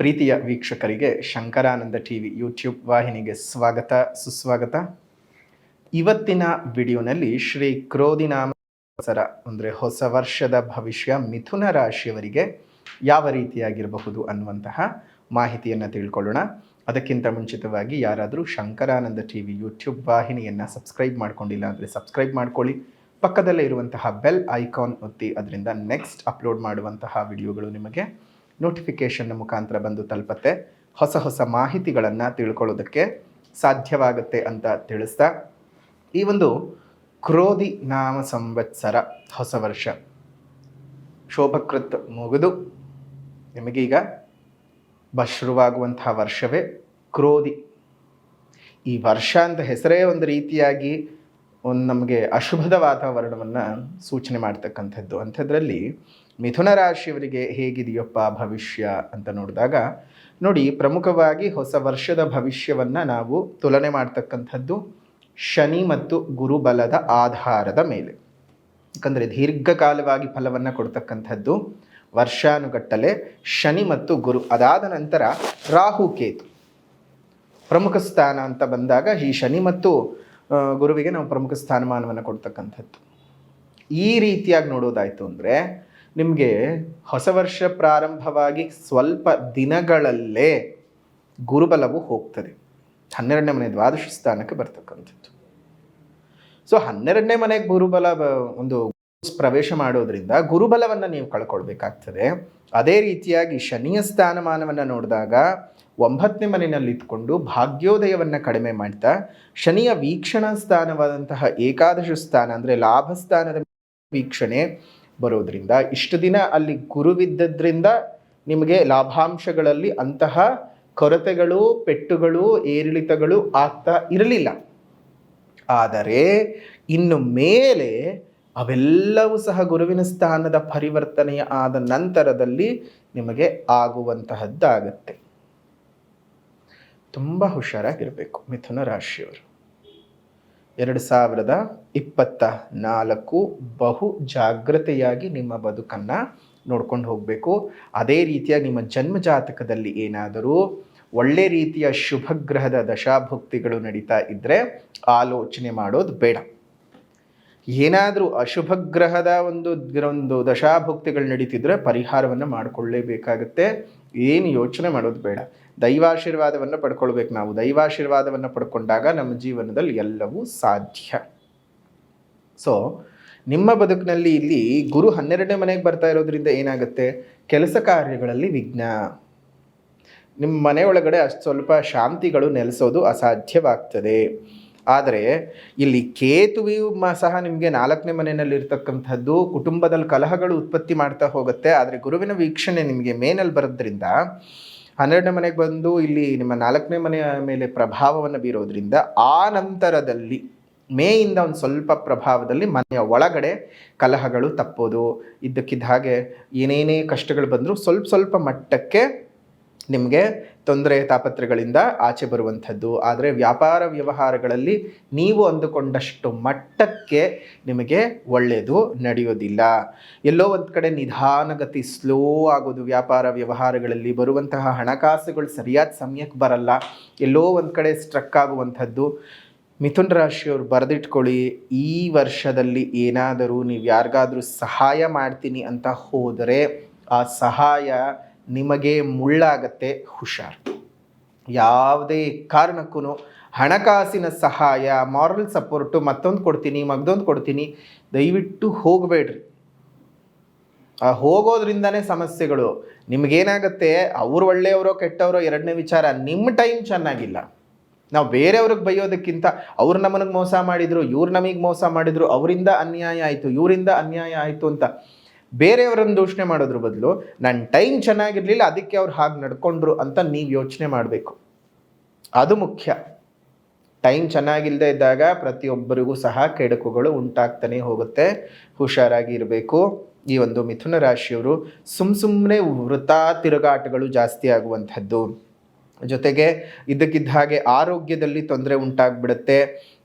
ಪ್ರೀತಿಯ ವೀಕ್ಷಕರಿಗೆ Shankaranand TV YouTube ವಾಹಿನಿಗೆ ಸ್ವಾಗತ ಸುಸ್ವಾಗತ. ಇವತ್ತಿನ ವಿಡಿಯೋನಲ್ಲಿ ಶ್ರೀ ಕ್ರೋಧಿನಾಮ ಸಂವತ್ಸರ ಅಂದರೆ ಹೊಸ ವರ್ಷದ ಭವಿಷ್ಯ ಮಿಥುನ ರಾಶಿಯವರಿಗೆ ಯಾವ ರೀತಿಯಾಗಿರಬಹುದು ಅನ್ನುವಂತಹ ಮಾಹಿತಿಯನ್ನು ತಿಳ್ಕೊಳ್ಳೋಣ. ಅದಕ್ಕಿಂತ ಮುಂಚಿತವಾಗಿ ಯಾರಾದರೂ ಶಂಕರಾನಂದ ಟಿವಿ ಯೂಟ್ಯೂಬ್ ವಾಹಿನಿಯನ್ನು ಸಬ್ಸ್ಕ್ರೈಬ್ ಮಾಡ್ಕೊಂಡಿಲ್ಲ ಅಂದರೆ ಸಬ್ಸ್ಕ್ರೈಬ್ ಮಾಡ್ಕೊಳ್ಳಿ. ಪಕ್ಕದಲ್ಲೇ ಇರುವಂತಹ ಬೆಲ್ ಐಕಾನ್ ಒತ್ತಿ, ಅದರಿಂದ ನೆಕ್ಸ್ಟ್ ಅಪ್ಲೋಡ್ ಮಾಡುವಂತಹ ವಿಡಿಯೋಗಳು ನಿಮಗೆ ನೋಟಿಫಿಕೇಷನ್ನ ಮುಖಾಂತರ ಬಂದು ತಲುಪತ್ತೆ. ಹೊಸ ಹೊಸ ಮಾಹಿತಿಗಳನ್ನು ತಿಳ್ಕೊಳ್ಳೋದಕ್ಕೆ ಸಾಧ್ಯವಾಗುತ್ತೆ ಅಂತ ತಿಳಿಸ್ತಾ, ಈ ಒಂದು ಕ್ರೋಧಿ ನಾಮ ಸಂವತ್ಸರ ಹೊಸ ವರ್ಷ ಶೋಭಕೃತ್ ಮುಗಿದು ನಿಮಗೀಗ ಶುರುವಾಗುವಂತಹ ವರ್ಷವೇ ಕ್ರೋಧಿ. ಈ ವರ್ಷ ಅಂತ ಹೆಸರೇ ಒಂದು ರೀತಿಯಾಗಿ ನಮಗೆ ಅಶುಭದ ವಾತಾವರಣವನ್ನು ಸೂಚನೆ ಮಾಡ್ತಕ್ಕಂಥದ್ದು. ಅಂಥದ್ರಲ್ಲಿ ಮಿಥುನ ರಾಶಿಯವರಿಗೆ ಹೇಗಿದೆಯಪ್ಪ ಭವಿಷ್ಯ ಅಂತ ನೋಡಿದಾಗ ನೋಡಿ, ಪ್ರಮುಖವಾಗಿ ಹೊಸ ವರ್ಷದ ಭವಿಷ್ಯವನ್ನು ನಾವು ತುಲನೆ ಮಾಡ್ತಕ್ಕಂಥದ್ದು ಶನಿ ಮತ್ತು ಗುರುಬಲದ ಆಧಾರದ ಮೇಲೆ. ಯಾಕಂದರೆ ದೀರ್ಘಕಾಲವಾಗಿ ಫಲವನ್ನು ಕೊಡ್ತಕ್ಕಂಥದ್ದು ವರ್ಷಾನುಗಟ್ಟಲೆ ಶನಿ ಮತ್ತು ಗುರು. ಅದಾದ ನಂತರ ರಾಹು ಕೇತು ಪ್ರಮುಖ ಸ್ಥಾನ ಅಂತ ಬಂದಾಗ ಈ ಶನಿ ಮತ್ತು ಗುರುವಿಗೆ ನಾವು ಪ್ರಮುಖ ಸ್ಥಾನಮಾನವನ್ನು ಕೊಡ್ತಕ್ಕಂಥದ್ದು. ಈ ರೀತಿಯಾಗಿ ನೋಡೋದಾಯಿತು ಅಂದರೆ ನಿಮಗೆ ಹೊಸ ವರ್ಷ ಪ್ರಾರಂಭವಾಗಿ ಸ್ವಲ್ಪ ದಿನಗಳಲ್ಲೇ ಗುರುಬಲವು ಹೋಗ್ತದೆ. 12ನೇ ಮನೆ ದ್ವಾದಶ ಸ್ಥಾನಕ್ಕೆ ಬರ್ತಕ್ಕಂಥದ್ದು. ಸೊ 12ನೇ ಮನೆಗೆ ಗುರುಬಲ ಒಂದು ಪ್ರವೇಶ ಮಾಡೋದ್ರಿಂದ ಗುರುಬಲವನ್ನು ನೀವು ಕಳ್ಕೊಳ್ಬೇಕಾಗ್ತದೆ. ಅದೇ ರೀತಿಯಾಗಿ ಶನಿಯ ಸ್ಥಾನಮಾನವನ್ನು ನೋಡಿದಾಗ 9ನೇ ಮನೆಯಲ್ಲಿ ಇದ್ಕೊಂಡು ಭಾಗ್ಯೋದಯವನ್ನು ಕಡಿಮೆ ಮಾಡ್ತಾ ಶನಿಯ ವೀಕ್ಷಣಾ ಸ್ಥಾನವಾದಂತಹ ಏಕಾದಶ ಸ್ಥಾನ ಅಂದರೆ ಲಾಭ ಸ್ಥಾನದ ವೀಕ್ಷಣೆ ಬರೋದ್ರಿಂದ ಇಷ್ಟು ದಿನ ಅಲ್ಲಿ ಗುರುವಿದ್ದರಿಂದ ನಿಮಗೆ ಲಾಭಾಂಶಗಳಲ್ಲಿ ಅಂತಹ ಕೊರತೆಗಳು, ಪೆಟ್ಟುಗಳು, ಏರಿಳಿತಗಳು ಆಗ್ತಾ ಇರಲಿಲ್ಲ. ಆದರೆ ಇನ್ನು ಮೇಲೆ ಅವೆಲ್ಲವೂ ಸಹ ಗುರುವಿನ ಸ್ಥಾನದ ಪರಿವರ್ತನೆಯ ಆದ ನಂತರದಲ್ಲಿ ನಿಮಗೆ ಆಗುವಂತಹದ್ದಾಗತ್ತೆ. ತುಂಬ ಹುಷಾರಾಗಿರಬೇಕು ಮಿಥುನ ರಾಶಿಯವರು. 2024 ಬಹು ಜಾಗ್ರತೆಯಾಗಿ ನಿಮ್ಮ ಬದುಕನ್ನು ನೋಡ್ಕೊಂಡು ಹೋಗಬೇಕು. ಅದೇ ರೀತಿಯಾಗಿ ನಿಮ್ಮ ಜನ್ಮ ಜಾತಕದಲ್ಲಿ ಏನಾದರೂ ಒಳ್ಳೆ ರೀತಿಯ ಶುಭಗ್ರಹದ ದಶಾಭುಕ್ತಿಗಳು ನಡೀತಾ ಇದ್ದರೆ ಆಲೋಚನೆ ಮಾಡೋದು ಬೇಡ. ಏನಾದರೂ ಅಶುಭ ಗ್ರಹದ ಒಂದು ದಶಾಭುಕ್ತಿಗಳು ನಡೀತಿದ್ರೆ ಪರಿಹಾರವನ್ನು ಮಾಡಿಕೊಳ್ಳೇಬೇಕಾಗುತ್ತೆ. ಏನು ಯೋಚನೆ ಮಾಡೋದು ಬೇಡ. ದೈವಾಶೀರ್ವಾದವನ್ನು ಪಡ್ಕೊಳ್ಬೇಕು. ನಾವು ದೈವಾಶೀರ್ವಾದವನ್ನು ಪಡ್ಕೊಂಡಾಗ ನಮ್ಮ ಜೀವನದಲ್ಲಿ ಎಲ್ಲವೂ ಸಾಧ್ಯ. ಸೊ ನಿಮ್ಮ ಬದುಕಿನಲ್ಲಿ ಇಲ್ಲಿ ಗುರು 12ನೇ ಮನೆಗೆ ಬರ್ತಾ ಇರೋದ್ರಿಂದ ಏನಾಗುತ್ತೆ, ಕೆಲಸ ಕಾರ್ಯಗಳಲ್ಲಿ ವಿಘ್ನ, ನಿಮ್ಮ ಮನೆಯೊಳಗಡೆ ಅಷ್ಟು ಸ್ವಲ್ಪ ಶಾಂತಿಗಳು ನೆಲೆಸೋದು ಅಸಾಧ್ಯವಾಗ್ತದೆ. ಆದರೆ ಇಲ್ಲಿ ಕೇತುವಿಯು ಸಹ ನಿಮಗೆ 4ನೇ ಮನೆಯಲ್ಲಿ ಇರ್ತಕ್ಕಂಥದ್ದು ಕುಟುಂಬದಲ್ಲಿ ಕಲಹಗಳು ಉತ್ಪತ್ತಿ ಮಾಡ್ತಾ ಹೋಗುತ್ತೆ. ಆದರೆ ಗುರುವಿನ ವೀಕ್ಷಣೆ ನಿಮಗೆ ಮೇನಲ್ಲಿ ಬರೋದ್ರಿಂದ 12ನೇ ಮನೆಗೆ ಬಂದು ಇಲ್ಲಿ ನಿಮ್ಮ 4ನೇ ಮನೆಯ ಮೇಲೆ ಪ್ರಭಾವವನ್ನು ಬೀರೋದ್ರಿಂದ ಆ ನಂತರದಲ್ಲಿ ಮೇಯಿಂದ ಒಂದು ಸ್ವಲ್ಪ ಪ್ರಭಾವದಲ್ಲಿ ಮನೆಯ ಒಳಗಡೆ ಕಲಹಗಳು ತಪ್ಪೋದು, ಇದ್ದಕ್ಕಿದ್ದ ಹಾಗೆ ಏನೇನೇ ಕಷ್ಟಗಳು ಬಂದರೂ ಸ್ವಲ್ಪ ಮಟ್ಟಕ್ಕೆ ನಿಮಗೆ ತೊಂದರೆ ತಾಪತ್ರಗಳಿಂದ ಆಚೆ ಬರುವಂಥದ್ದು. ಆದರೆ ವ್ಯಾಪಾರ ವ್ಯವಹಾರಗಳಲ್ಲಿ ನೀವು ಅಂದುಕೊಂಡಷ್ಟು ಮಟ್ಟಕ್ಕೆ ನಿಮಗೆ ಒಳ್ಳೆಯದು ನಡೆಯೋದಿಲ್ಲ. ಎಲ್ಲೋ ಒಂದು ಕಡೆ ನಿಧಾನಗತಿ, ಸ್ಲೋ ಆಗೋದು. ವ್ಯಾಪಾರ ವ್ಯವಹಾರಗಳಲ್ಲಿ ಬರುವಂತಹ ಹಣಕಾಸುಗಳು ಸರಿಯಾದ ಸಮಯಕ್ಕೆ ಬರಲ್ಲ, ಎಲ್ಲೋ ಒಂದು ಕಡೆ ಸ್ಟ್ರಕ್ ಆಗುವಂಥದ್ದು. ಮಿಥುನ ರಾಶಿಯವರು ಬರೆದಿಟ್ಕೊಳ್ಳಿ, ಈ ವರ್ಷದಲ್ಲಿ ಏನಾದರೂ ನೀವು ಯಾರಿಗಾದರೂ ಸಹಾಯ ಮಾಡ್ತೀನಿ ಅಂತ ಹೋದರೆ ಆ ಸಹಾಯ ನಿಮಗೆ ಮುಳ್ಳಾಗತ್ತೆ. ಹುಷಾರು. ಯಾವುದೇ ಕಾರಣಕ್ಕೂ ಹಣಕಾಸಿನ ಸಹಾಯ, ಮಾರಲ್ ಸಪೋರ್ಟು, ಮತ್ತೊಂದು ಕೊಡ್ತೀನಿ ಮಗದೊಂದು ಕೊಡ್ತೀನಿ, ದಯವಿಟ್ಟು ಹೋಗಬೇಡ್ರಿ. ಹೋಗೋದ್ರಿಂದನೇ ಸಮಸ್ಯೆಗಳು. ನಿಮಗೇನಾಗುತ್ತೆ, ಅವರು ಒಳ್ಳೆಯವರೋ ಕೆಟ್ಟವರೋ ಎರಡನೇ ವಿಚಾರ, ನಿಮ್ಮ ಟೈಮ್ ಚೆನ್ನಾಗಿಲ್ಲ. ನಾವು ಬೇರೆಯವ್ರಿಗೆ ಬೈಯೋದಕ್ಕಿಂತ ಅವ್ರು ನಮಗೆ ಮೋಸ ಮಾಡಿದರು, ಇವ್ರು ನಮಗೆ ಮೋಸ ಮಾಡಿದರು, ಅವರಿಂದ ಅನ್ಯಾಯ ಆಯಿತು, ಇವರಿಂದ ಅನ್ಯಾಯ ಆಯಿತು ಅಂತ ಬೇರೆಯವರನ್ನು ದೂಷಣೆ ಮಾಡೋದ್ರ ಬದಲು ನನ್ನ ಟೈಮ್ ಚೆನ್ನಾಗಿರಲಿಲ್ಲ ಅದಕ್ಕೆ ಅವ್ರು ಹಾಗೆ ನಡ್ಕೊಂಡ್ರು ಅಂತ ನೀವು ಯೋಚನೆ ಮಾಡಬೇಕು. ಅದು ಮುಖ್ಯ. ಟೈಮ್ ಚೆನ್ನಾಗಿಲ್ಲದೆ ಇದ್ದಾಗ ಪ್ರತಿಯೊಬ್ಬರಿಗೂ ಸಹ ಕೆಡುಕುಗಳು ಉಂಟಾಗ್ತಾನೆ ಹೋಗುತ್ತೆ. ಹುಷಾರಾಗಿ ಇರಬೇಕು. ಈ ಒಂದು ಮಿಥುನ ರಾಶಿಯವರು ಸುಮ್ಮನೆ ವೃಥಾ ತಿರುಗಾಟಗಳು ಜಾಸ್ತಿ ಆಗುವಂಥದ್ದು. ಜೊತೆಗೆ ಇದ್ದಕ್ಕಿದ್ದ ಹಾಗೆ ಆರೋಗ್ಯದಲ್ಲಿ ತೊಂದರೆ ಉಂಟಾಗ್ಬಿಡುತ್ತೆ.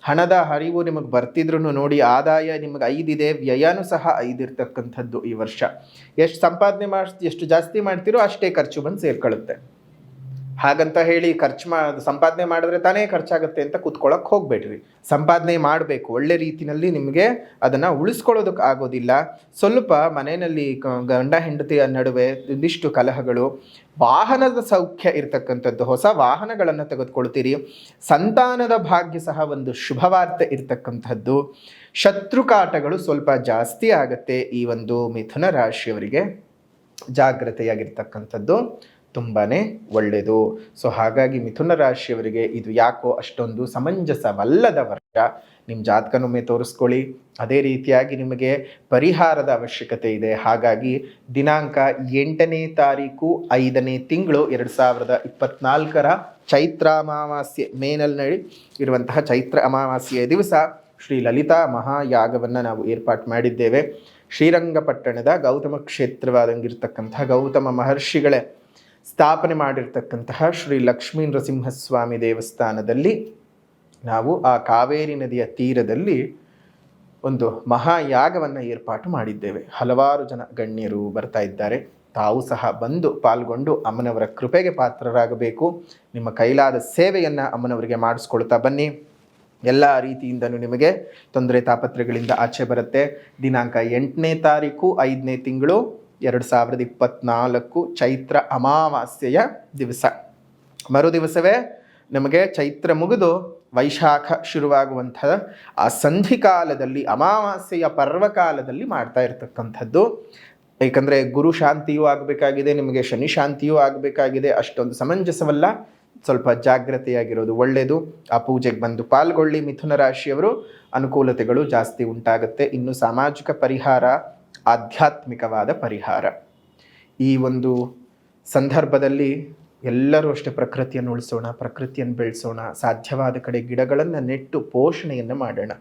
ಹಣದ ಹರಿವು ನಿಮಗೆ ಬರ್ತಿದ್ರು ನೋಡಿ, ಆದಾಯ ನಿಮಗೆ 5 ಇದೆ, ವ್ಯಯನೂ ಸಹ 5 ಇರ್ತಕ್ಕಂಥದ್ದು ಈ ವರ್ಷ. ಎಷ್ಟು ಸಂಪಾದನೆ ಎಷ್ಟು ಜಾಸ್ತಿ ಮಾಡ್ತೀರೋ ಅಷ್ಟೇ ಖರ್ಚು ಬಂದು ಸೇರ್ಕೊಳ್ಳುತ್ತೆ. ಹಾಗಂತ ಹೇಳಿ ಸಂಪಾದನೆ ಮಾಡಿದ್ರೆ ತಾನೇ ಖರ್ಚಾಗುತ್ತೆ ಅಂತ ಕೂತ್ಕೊಳ್ಳೋಕೆ ಹೋಗ್ಬೇಡ್ರಿ. ಸಂಪಾದನೆ ಮಾಡಬೇಕು, ಒಳ್ಳೆ ರೀತಿಯಲ್ಲಿ ನಿಮಗೆ ಅದನ್ನು ಉಳಿಸ್ಕೊಳ್ಳೋದಕ್ಕೆ ಆಗೋದಿಲ್ಲ. ಸ್ವಲ್ಪ ಮನೆಯಲ್ಲಿ ಗಂಡ ಹೆಂಡತಿಯ ನಡುವೆ ಒಂದಿಷ್ಟು ಕಲಹಗಳು, ವಾಹನದ ಸೌಖ್ಯ ಇರ್ತಕ್ಕಂಥದ್ದು, ಹೊಸ ವಾಹನಗಳನ್ನು ತೆಗೆದುಕೊಳ್ತೀರಿ, ಸಂತಾನದ ಭಾಗ್ಯ ಸಹ ಒಂದು ಶುಭವಾರ್ತೆ ಇರ್ತಕ್ಕಂಥದ್ದು. ಶತ್ರುಕಾಟಗಳು ಸ್ವಲ್ಪ ಜಾಸ್ತಿ ಆಗುತ್ತೆ ಈ ಒಂದು ಮಿಥುನ ರಾಶಿಯವರಿಗೆ. ಜಾಗ್ರತೆಯಾಗಿರ್ತಕ್ಕಂಥದ್ದು ತುಂಬಾ ಒಳ್ಳೆಯದು. ಸೊ ಹಾಗಾಗಿ ಮಿಥುನ ರಾಶಿಯವರಿಗೆ ಇದು ಯಾಕೋ ಅಷ್ಟೊಂದು ಸಮಂಜಸವಲ್ಲದ ವರ್ಷ. ನಿಮ್ಮ ಜಾತಕನೊಮ್ಮೆ ತೋರಿಸ್ಕೊಳ್ಳಿ. ಅದೇ ರೀತಿಯಾಗಿ ನಿಮಗೆ ಪರಿಹಾರದ ಅವಶ್ಯಕತೆ ಇದೆ. ಹಾಗಾಗಿ ದಿನಾಂಕ 8ನೇ ತಾರೀಕು 5ನೇ ತಿಂಗಳು 2024 ಚೈತ್ರ ಅಮಾವಾಸ್ಯೆ, ಮೇನಲ್ಲಿ ಇರುವಂತಹ ಚೈತ್ರ ಅಮಾವಾಸ್ಯೆಯ ದಿವಸ ಶ್ರೀ ಲಲಿತಾ ಮಹಾಯಾಗವನ್ನು ನಾವು ಏರ್ಪಾటు ಮಾಡಿದ್ದೇವೆ. ಶ್ರೀರಂಗಪಟ್ಟಣದ ಗೌತಮ ಕ್ಷೇತ್ರವಾದಂಗಿರ್ತಕ್ಕಂತಹ ಗೌತಮ ಮಹರ್ಷಿಗಳೇ ಸ್ಥಾಪನೆ ಮಾಡಿರ್ತಕ್ಕಂತಹ ಶ್ರೀ ಲಕ್ಷ್ಮೀ ನರಸಿಂಹಸ್ವಾಮಿ ದೇವಸ್ಥಾನದಲ್ಲಿ ನಾವು ಆ ಕಾವೇರಿ ನದಿಯ ತೀರದಲ್ಲಿ ಒಂದು ಮಹಾಯಾಗವನ್ನು ಏರ್ಪಾಟು ಮಾಡಿದ್ದೇವೆ. ಹಲವಾರು ಜನ ಗಣ್ಯರು ಬರ್ತಾ ಇದ್ದಾರೆ. ತಾವು ಸಹ ಬಂದು ಪಾಲ್ಗೊಂಡು ಅಮ್ಮನವರ ಕೃಪೆಗೆ ಪಾತ್ರರಾಗಬೇಕು. ನಿಮ್ಮ ಕೈಲಾದ ಸೇವೆಯನ್ನು ಅಮ್ಮನವರಿಗೆ ಮಾಡಿಸ್ಕೊಳ್ತಾ ಬನ್ನಿ. ಎಲ್ಲ ರೀತಿಯಿಂದಲೂ ನಿಮಗೆ ತೊಂದರೆ ತಾಪತ್ರೆಗಳಿಂದ ಆಚೆ ಬರುತ್ತೆ. ದಿನಾಂಕ 8ನೇ ತಾರೀಕು 5ನೇ ತಿಂಗಳು 2024 ಚೈತ್ರ ಅಮಾವಾಸ್ಯೆಯ ದಿವಸ. ಮರು ದಿವಸವೇ ನಮಗೆ ಚೈತ್ರ ಮುಗಿದು ವೈಶಾಖ ಶುರುವಾಗುವಂತಹ ಆ ಸಂಧಿಕಾಲದಲ್ಲಿ, ಅಮಾವಾಸ್ಯೆಯ ಪರ್ವಕಾಲದಲ್ಲಿ ಮಾಡ್ತಾ ಇರತಕ್ಕಂಥದ್ದು. ಏಕೆಂದರೆ ಗುರು ಶಾಂತಿಯೂ ಆಗಬೇಕಾಗಿದೆ, ನಿಮಗೆ ಶನಿ ಶಾಂತಿಯೂ ಆಗಬೇಕಾಗಿದೆ. ಅಷ್ಟೊಂದು ಸಮಂಜಸವಲ್ಲ. ಸ್ವಲ್ಪ ಜಾಗ್ರತೆಯಾಗಿರೋದು ಒಳ್ಳೆಯದು. ಆ ಪೂಜೆಗೆ ಬಂದು ಪಾಲ್ಗೊಳ್ಳಿ ಮಿಥುನ ರಾಶಿಯವರು. ಅನುಕೂಲತೆಗಳು ಜಾಸ್ತಿ ಉಂಟಾಗುತ್ತೆ. ಇನ್ನು ಸಾಮಾಜಿಕ ಪರಿಹಾರ, ಆಧ್ಯಾತ್ಮಿಕವಾದ ಪರಿಹಾರ. ಈ ಒಂದು ಸಂದರ್ಭದಲ್ಲಿ ಎಲ್ಲರೂ ಅಷ್ಟೇ ಪ್ರಕೃತಿಯನ್ನು ಉಳಿಸೋಣ, ಪ್ರಕೃತಿಯನ್ನು ಬೆಳೆಸೋಣ. ಸಾಧ್ಯವಾದ ಕಡೆ ಗಿಡಗಳನ್ನು ನೆಟ್ಟು ಪೋಷಣೆಯನ್ನು ಮಾಡೋಣ.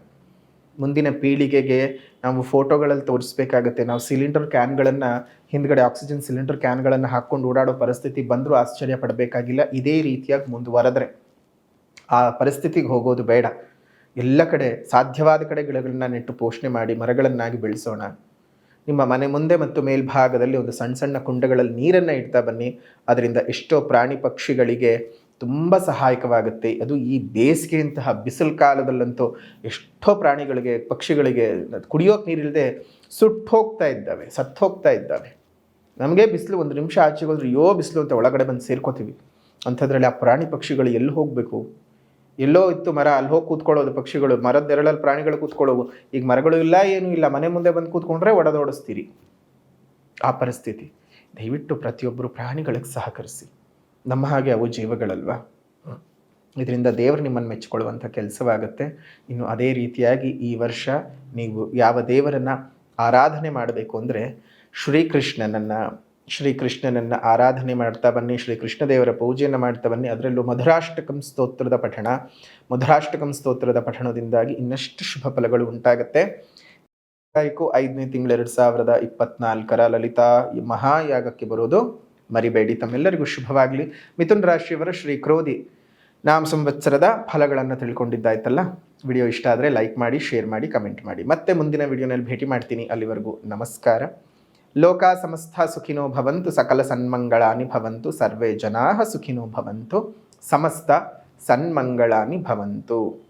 ಮುಂದಿನ ಪೀಳಿಗೆಗೆ ನಾವು ಫೋಟೋಗಳಲ್ಲಿ ತೋರಿಸ್ಬೇಕಾಗತ್ತೆ. ನಾವು ಸಿಲಿಂಡರ್ ಕ್ಯಾನ್ಗಳನ್ನು ಹಿಂದ್ಗಡೆ ಆಕ್ಸಿಜನ್ ಸಿಲಿಂಡರ್ ಕ್ಯಾನ್ಗಳನ್ನು ಹಾಕ್ಕೊಂಡು ಓಡಾಡೋ ಪರಿಸ್ಥಿತಿ ಬಂದರೂ ಆಶ್ಚರ್ಯ ಪಡಬೇಕಾಗಿಲ್ಲ. ಇದೇ ರೀತಿಯಾಗಿ ಮುಂದುವರೆದ್ರೆ ಆ ಪರಿಸ್ಥಿತಿಗೆ ಹೋಗೋದು ಬೇಡ. ಎಲ್ಲ ಕಡೆ ಸಾಧ್ಯವಾದ ಕಡೆ ಗಿಡಗಳನ್ನ ನೆಟ್ಟು ಪೋಷಣೆ ಮಾಡಿ ಮರಗಳನ್ನಾಗಿ ಬೆಳೆಸೋಣ. ನಿಮ್ಮ ಮನೆ ಮುಂದೆ ಮತ್ತು ಮೇಲ್ಭಾಗದಲ್ಲಿ ಒಂದು ಸಣ್ಣ ಸಣ್ಣ ಕುಂಡಗಳಲ್ಲಿ ನೀರನ್ನು ಇಡ್ತಾ ಬನ್ನಿ. ಅದರಿಂದ ಎಷ್ಟೋ ಪ್ರಾಣಿ ಪಕ್ಷಿಗಳಿಗೆ ತುಂಬ ಸಹಾಯಕವಾಗುತ್ತೆ. ಅದು ಈ ಬೇಸಿಗೆಯಂತಹ ಬಿಸಿಲು ಕಾಲದಲ್ಲಂತೂ ಎಷ್ಟೋ ಪ್ರಾಣಿಗಳಿಗೆ, ಪಕ್ಷಿಗಳಿಗೆ ಕುಡಿಯೋಕೆ ನೀರಿಲ್ಲದೆ ಸತ್ತು ಹೋಗ್ತಾ ಇದ್ದಾವೆ. ನಮಗೆ ಬಿಸಿಲು ಒಂದು ನಿಮಿಷ ಆಚೆಗೆ ಹೋದ್ರೆ ಬಿಸಿಲು ಅಂತ ಒಳಗಡೆ ಬಂದು ಸೇರ್ಕೋತೀವಿ. ಅಂಥದ್ರಲ್ಲಿ ಆ ಪ್ರಾಣಿ ಪಕ್ಷಿಗಳು ಎಲ್ಲಿ ಹೋಗಬೇಕು? ಎಲ್ಲೋ ಇತ್ತು ಮರ, ಅಲ್ಲಿ ಹೋಗಿ ಕೂತ್ಕೊಳ್ಳೋದು ಪಕ್ಷಿಗಳು. ಮರದ ನೆರಳಲ್ಲಿ ಪ್ರಾಣಿಗಳು ಕೂತ್ಕೊಳ್ಳೋವು. ಈಗ ಮರಗಳು ಇಲ್ಲ, ಏನೂ ಇಲ್ಲ. ಮನೆ ಮುಂದೆ ಬಂದು ಕೂತ್ಕೊಂಡ್ರೆ ಒಡೆದೋಡಿಸ್ತೀರಿ. ಆ ಪರಿಸ್ಥಿತಿ. ದಯವಿಟ್ಟು ಪ್ರತಿಯೊಬ್ಬರು ಪ್ರಾಣಿಗಳಿಗೆ ಸಹಕರಿಸಿ. ನಮ್ಮ ಹಾಗೆ ಅವು ಜೀವಗಳಲ್ವಾ. ಇದರಿಂದ ದೇವರು ನಿಮ್ಮನ್ನು ಮೆಚ್ಚಿಕೊಳ್ಳುವಂಥ ಕೆಲಸವಾಗುತ್ತೆ. ಇನ್ನು ಅದೇ ರೀತಿಯಾಗಿ ಈ ವರ್ಷ ನೀವು ಯಾವ ದೇವರನ್ನು ಆರಾಧನೆ ಮಾಡಬೇಕು ಅಂದರೆ ಶ್ರೀಕೃಷ್ಣನನ್ನು ಆರಾಧನೆ ಮಾಡ್ತಾ ಬನ್ನಿ. ಶ್ರೀಕೃಷ್ಣ ದೇವರ ಪೂಜೆಯನ್ನು ಮಾಡ್ತಾ ಬನ್ನಿ. ಅದರಲ್ಲೂ ಮಧುರಾಷ್ಟಕಂ ಸ್ತೋತ್ರದ ಪಠಣದಿಂದಾಗಿ ಇನ್ನಷ್ಟು ಶುಭ ಫಲಗಳು ಉಂಟಾಗುತ್ತೆ. 5ನೇ ತಿಂಗಳು 2024 ಲಲಿತಾ ಮಹಾಯಾಗಕ್ಕೆ ಬರೋದು ಮರಿಬೇಡಿ. ತಮ್ಮೆಲ್ಲರಿಗೂ ಶುಭವಾಗಲಿ. ಮಿಥುನ ರಾಶಿಯವರ ಶ್ರೀ ಕ್ರೋಧಿ ನಾಮ ಸಂವತ್ಸರದ ಫಲಗಳನ್ನು ತಿಳ್ಕೊಂಡಿದ್ದಾಯ್ತಲ್ಲ. ವಿಡಿಯೋ ಇಷ್ಟ ಆದರೆ ಲೈಕ್ ಮಾಡಿ, ಶೇರ್ ಮಾಡಿ, ಕಮೆಂಟ್ ಮಾಡಿ. ಮತ್ತೆ ಮುಂದಿನ ವಿಡಿಯೋನಲ್ಲಿ ಭೇಟಿ ಮಾಡ್ತೀನಿ. ಅಲ್ಲಿವರೆಗೂ ನಮಸ್ಕಾರ. ಲೋಕ ಸಮಸ್ತ ಸುಖಿನೋ ಭವಂತು, ಸಕಲ ಸನ್ಮಂಗಳಾನಿ ಭವಂತು, ಸರ್ವೇ ಜನಾಃ ಸುಖಿನೋ ಭವಂತು, ಸಮಸ್ತ ಸನ್ಮಂಗಳಾನಿ ಭವಂತು.